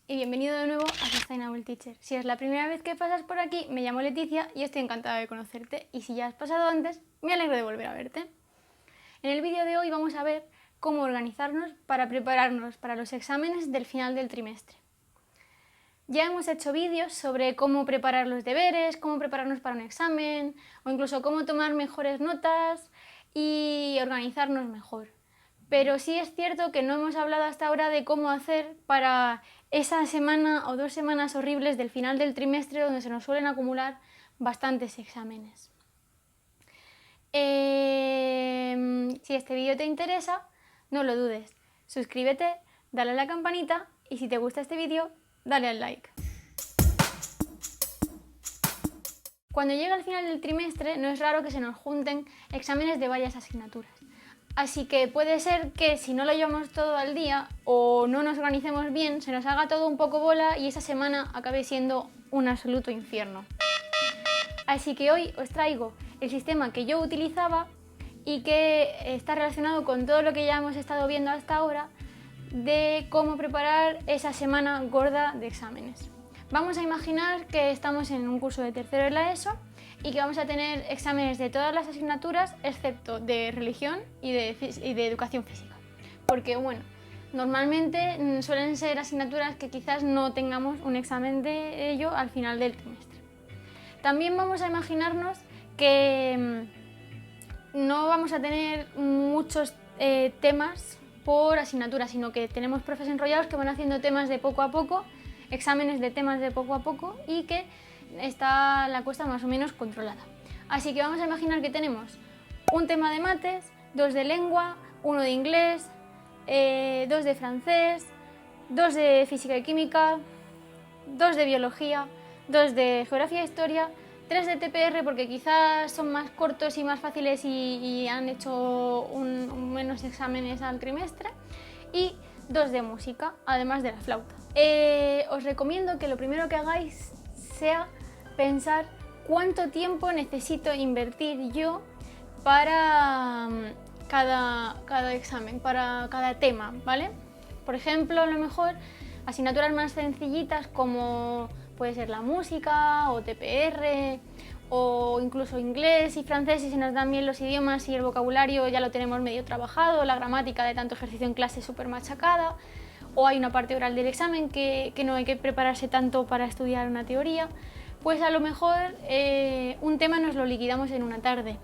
y bienvenido de nuevo a Sustainable Teacher. Si es la primera vez que pasas por aquí, me llamo Leticia y estoy encantada de conocerte, y si ya has pasado antes, me alegro de volver a verte. En el vídeo de hoy vamos a ver cómo organizarnos para prepararnos para los exámenes del final del trimestre. Ya hemos hecho vídeos sobre cómo preparar los deberes, cómo prepararnos para un examen, o incluso cómo tomar mejores notas y organizarnos mejor. Pero sí es cierto que no hemos hablado hasta ahora de cómo hacer para esa semana o 2 semanas horribles del final del trimestre donde se nos suelen acumular bastantes exámenes. Si este vídeo te interesa, no lo dudes, suscríbete, dale a la campanita y si te gusta este vídeo, dale al like. Cuando llega el final del trimestre no es raro que se nos junten exámenes de varias asignaturas. Así que puede ser que si no lo llevamos todo al día o no nos organicemos bien, se nos haga todo un poco bola y esa semana acabe siendo un absoluto infierno. Así que hoy os traigo el sistema que yo utilizaba y que está relacionado con todo lo que ya hemos estado viendo hasta ahora de cómo preparar esa semana gorda de exámenes. Vamos a imaginar que estamos en un curso de tercero de la ESO y que vamos a tener exámenes de todas las asignaturas excepto de religión y de educación física. Porque bueno, normalmente suelen ser asignaturas que quizás no tengamos un examen de ello al final del trimestre. También vamos a imaginarnos que no vamos a tener muchos temas por asignatura, sino que tenemos profes enrollados que van haciendo temas de poco a poco, exámenes de temas de poco a poco y que está la cosa más o menos controlada. Así que vamos a imaginar que tenemos un tema de mates, 2 de lengua, 1 de inglés, 2 de francés, 2 de física y química, 2 de biología, 2 de geografía e historia, 3 de TPR porque quizás son más cortos y más fáciles y han hecho menos exámenes al trimestre, y 2 de música, además de la flauta. Os recomiendo que lo primero que hagáis sea pensar cuánto tiempo necesito invertir yo para cada examen, para cada tema, ¿vale? Por ejemplo, a lo mejor asignaturas más sencillitas como puede ser la música o TPR o incluso inglés y francés, si se nos dan bien los idiomas y el vocabulario ya lo tenemos medio trabajado, la gramática de tanto ejercicio en clase súper machacada, o hay una parte oral del examen que no hay que prepararse tanto para estudiar una teoría, pues a lo mejor un tema nos lo liquidamos en una tarde.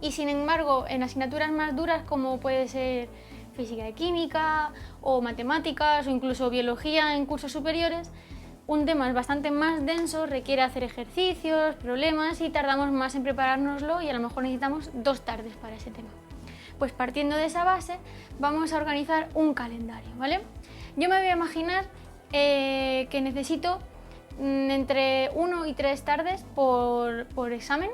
Y sin embargo, en asignaturas más duras como puede ser física y química o matemáticas o incluso biología en cursos superiores, un tema es bastante más denso, requiere hacer ejercicios, problemas y tardamos más en preparárnoslo y a lo mejor necesitamos 2 tardes para ese tema. Pues partiendo de esa base vamos a organizar un calendario, ¿vale? Yo me voy a imaginar que necesito entre 1 y 3 tardes por examen,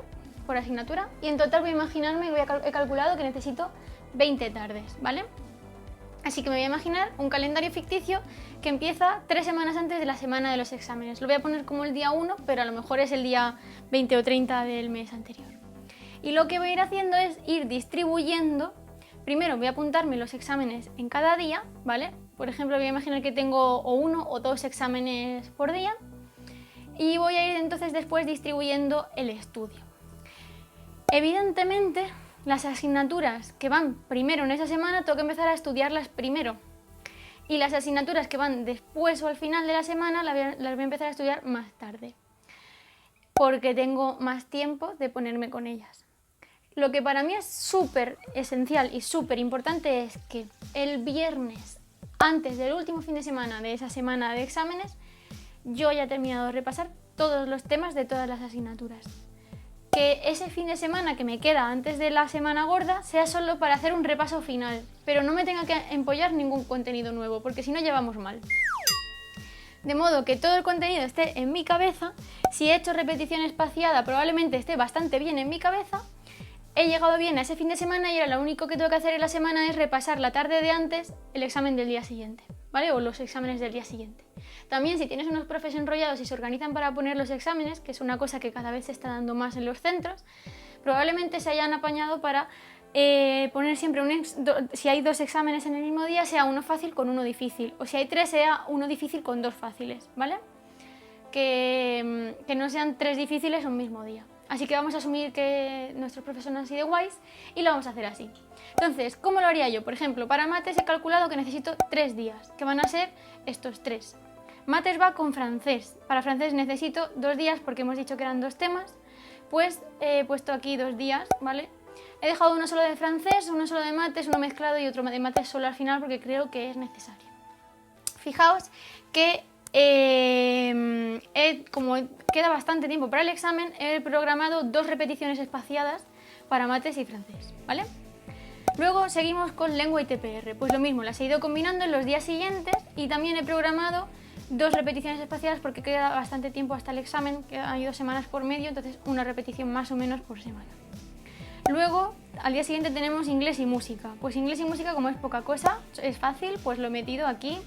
por asignatura, y en total voy a imaginarme, he calculado que necesito 20 tardes, ¿vale? Así que me voy a imaginar un calendario ficticio que empieza 3 semanas antes de la semana de los exámenes. Lo voy a poner como el día 1, pero a lo mejor es el día 20 o 30 del mes anterior. Y lo que voy a ir haciendo es ir distribuyendo. Primero voy a apuntarme los exámenes en cada día, ¿vale? Por ejemplo, voy a imaginar que tengo o 1 o 2 exámenes por día y voy a ir entonces después distribuyendo el estudio. Evidentemente, las asignaturas que van primero en esa semana tengo que empezar a estudiarlas primero y las asignaturas que van después o al final de la semana las voy a empezar a estudiar más tarde porque tengo más tiempo de ponerme con ellas. Lo que para mí es súper esencial y súper importante es que el viernes, antes del último fin de semana de esa semana de exámenes, yo haya terminado de repasar todos los temas de todas las asignaturas. Que ese fin de semana que me queda antes de la semana gorda sea solo para hacer un repaso final, pero no me tenga que empollar ningún contenido nuevo, porque si no llevamos mal. De modo que todo el contenido esté en mi cabeza. Si he hecho repetición espaciada probablemente esté bastante bien en mi cabeza. He llegado bien a ese fin de semana y ahora lo único que tengo que hacer en la semana es repasar la tarde de antes el examen del día siguiente, ¿vale? O los exámenes del día siguiente. También si tienes unos profes enrollados y se organizan para poner los exámenes, que es una cosa que cada vez se está dando más en los centros, probablemente se hayan apañado para poner siempre si hay 2 exámenes en el mismo día, sea uno fácil con uno difícil, o si hay 3, sea uno difícil con 2 fáciles, ¿vale? Que no sean 3 difíciles un mismo día. Así que vamos a asumir que nuestros profesores han sido guays y lo vamos a hacer así. Entonces, ¿cómo lo haría yo? Por ejemplo, para mates he calculado que necesito 3 días, que van a ser estos 3. Mates va con francés. Para francés necesito 2 días porque hemos dicho que eran 2 temas. Pues he puesto aquí 2 días, ¿vale? He dejado uno solo de francés, uno solo de mates, uno mezclado y otro de mates solo al final porque creo que es necesario. Fijaos que como queda bastante tiempo para el examen, he programado 2 repeticiones espaciadas para mates y francés, ¿vale? Luego seguimos con lengua y TPR. Pues lo mismo, las he ido combinando en los días siguientes y también he programado 2 repeticiones espaciadas porque queda bastante tiempo hasta el examen, que hay 2 semanas por medio, entonces una repetición más o menos por semana. Luego, al día siguiente tenemos inglés y música. Pues inglés y música, como es poca cosa, es fácil, pues lo he metido aquí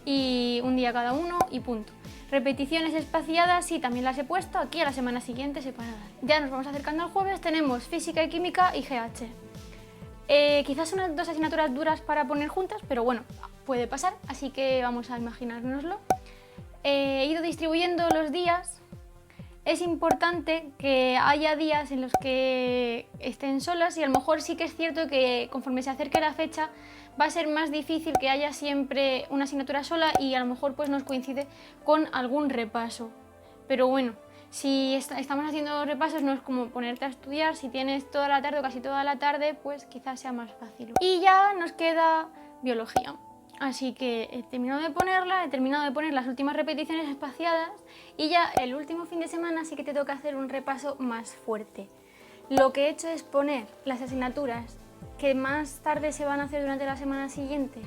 y un día cada uno y punto. Repeticiones espaciadas, sí, también las he puesto aquí a la semana siguiente separadas. Ya nos vamos acercando al jueves, tenemos física y química y GH. Quizás son 2 asignaturas duras para poner juntas, pero bueno, puede pasar, así que vamos a imaginárnoslo. He ido distribuyendo los días. Es importante que haya días en los que estén solas y a lo mejor sí que es cierto que conforme se acerque la fecha va a ser más difícil que haya siempre una asignatura sola y a lo mejor pues nos coincide con algún repaso. Pero bueno, si estamos haciendo repasos no es como ponerte a estudiar, si tienes toda la tarde o casi toda la tarde pues quizás sea más fácil. Y ya nos queda biología. Así que he terminado de ponerla, he terminado de poner las últimas repeticiones espaciadas y ya el último fin de semana sí que te toca hacer un repaso más fuerte. Lo que he hecho es poner las asignaturas que más tarde se van a hacer durante la semana siguiente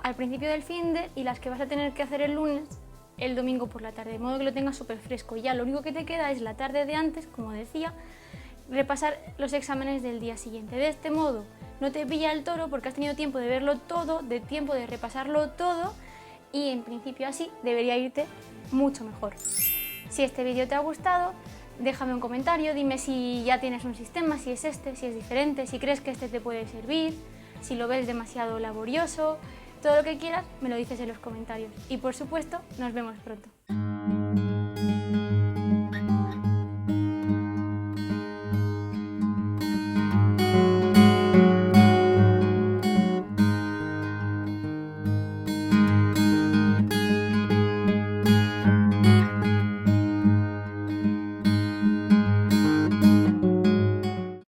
al principio del finde y las que vas a tener que hacer el lunes, el domingo por la tarde, de modo que lo tengas súper fresco. Y ya lo único que te queda es la tarde de antes, como decía, repasar los exámenes del día siguiente. De este modo no te pilla el toro porque has tenido tiempo de verlo todo, de tiempo de repasarlo todo y en principio así debería irte mucho mejor. Si este vídeo te ha gustado, déjame un comentario, dime si ya tienes un sistema, si es este, si es diferente, si crees que este te puede servir, si lo ves demasiado laborioso, todo lo que quieras me lo dices en los comentarios. Y por supuesto, nos vemos pronto.